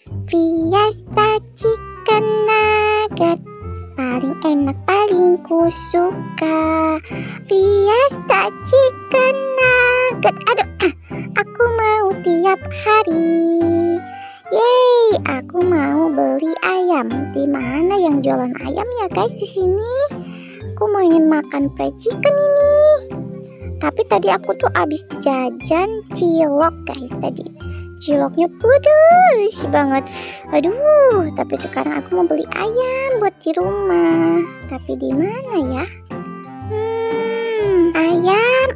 Fiesta chicken nugget, paling enak, paling ku suka. Fiesta chicken nugget, aduh, aku mau tiap hari. Yeay, aku mau beli ayam. Di mana yang jualan ayam ya guys di sini? Aku mau ingin makan fried chicken ini. Tapi tadi aku tuh abis jajan cilok guys tadi. Ciloknya pedes banget. Aduh, tapi sekarang aku mau beli ayam buat di rumah. Tapi di mana ya?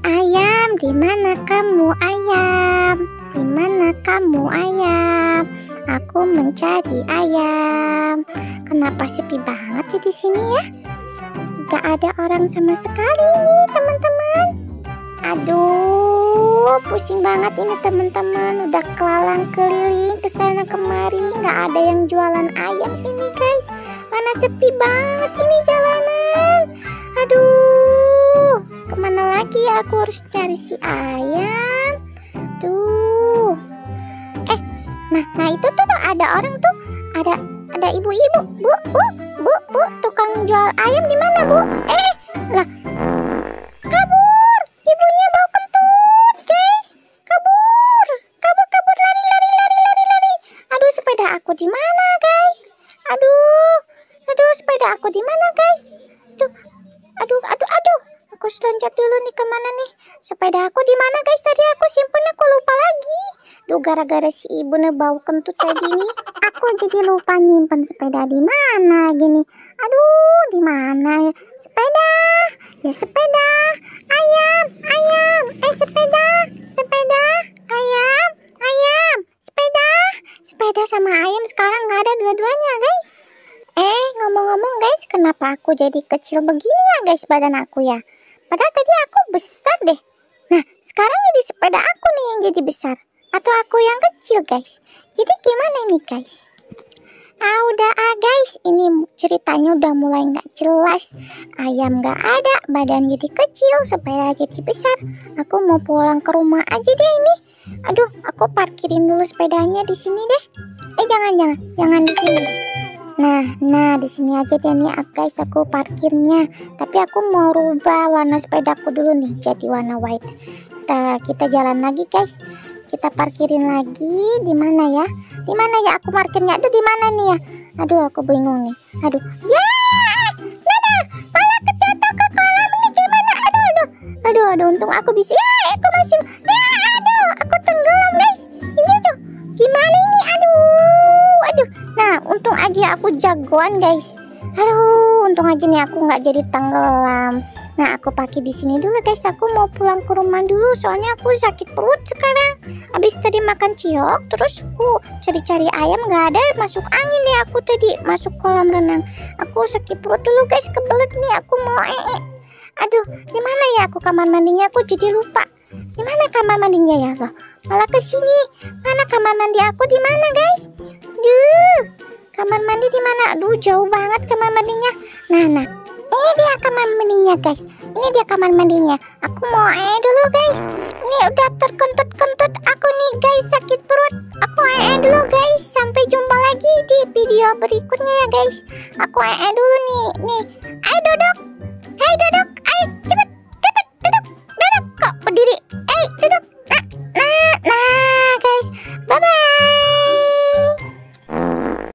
Ayam, di mana kamu ayam? Di mana kamu ayam? Aku mencari ayam. Kenapa sepi banget ya di sini ya? Gak ada orang sama sekali nih teman-teman. Aduh, pusing banget ini teman-teman. Udah kelalang keliling kesana kemari, nggak ada yang jualan ayam ini guys. Mana sepi banget ini jalanan. Aduh, kemana lagi ya aku harus cari si ayam? Tuh, nah itu tuh ada orang tuh, ada ibu-ibu, bu, tukang jual ayam di mana bu? Lah, kabur, ibunya bau kentut guys, kabur, lari. Aduh, sepeda aku di mana guys? Aduh, sepeda aku di mana guys? Aduh, aku loncat dulu nih, kemana nih? Sepeda aku di mana guys? Tadi aku simpen, aku lupa lagi. Duh, gara-gara si ibu bau kentut tadi nih, aku jadi lupa nyimpen sepeda di mana gini. Aduh, di mana ya? Sepeda, ayam, sepeda, ayam, sepeda sama ayam sekarang nggak ada dua-duanya guys. Ngomong-ngomong guys, kenapa aku jadi kecil begini ya guys badan aku ya? Padahal tadi aku besar deh. Nah, sekarang jadi sepeda aku nih yang jadi besar, atau aku yang kecil guys? Jadi gimana nih guys? Udah guys, ini ceritanya udah mulai nggak jelas. Ayam nggak ada, badan jadi kecil, sepeda jadi besar. Aku mau pulang ke rumah aja deh ini. Aduh, aku parkirin dulu sepedanya di sini deh. Jangan di sini. Nah, di sini aja deh nih guys, aku parkirnya. Tapi aku mau rubah warna sepedaku dulu nih, jadi warna white. Kita jalan lagi guys. Kita parkirin lagi. Di mana ya? Aku parkirnya? Aduh, di mana nih ya? Aduh, aku bingung nih. Aduh, ya, Nana, malah kejatuh ke kolam nih. Gimana? Aduh, untung aku bisa. Ya, aku masih. Ya, aduh, aku tenggelam guys. Ini tuh, gimana ini? Aduh. Nah, untung aja aku jagoan guys. Aduh, untung aja nih aku nggak jadi tenggelam. Nah, aku pakai di sini dulu guys. Aku mau pulang ke rumah dulu, soalnya aku sakit perut sekarang. Habis tadi makan cilok, terus aku cari-cari ayam nggak ada, masuk angin deh aku tadi, masuk kolam renang. Aku sakit perut dulu guys, kebelet nih aku mau Aduh, di mana ya aku kamar mandinya? Aku jadi lupa. Di mana kamar mandinya ya loh? Malah ke sini. Mana kamar mandi aku di mana guys? Duh, kamar mandi di mana? Aduh, jauh banget kamar mandinya. Nah. Ini dia kamar mandinya guys. Ini dia kamar mandinya. Aku mau dulu guys. Ini udah terkentut-kentut aku nih guys, sakit perut. Aku dulu guys. Sampai jumpa lagi di video berikutnya ya guys. Aku dulu nih. Ayo duduk. Ayo cepet duduk. Kok berdiri? Duduk.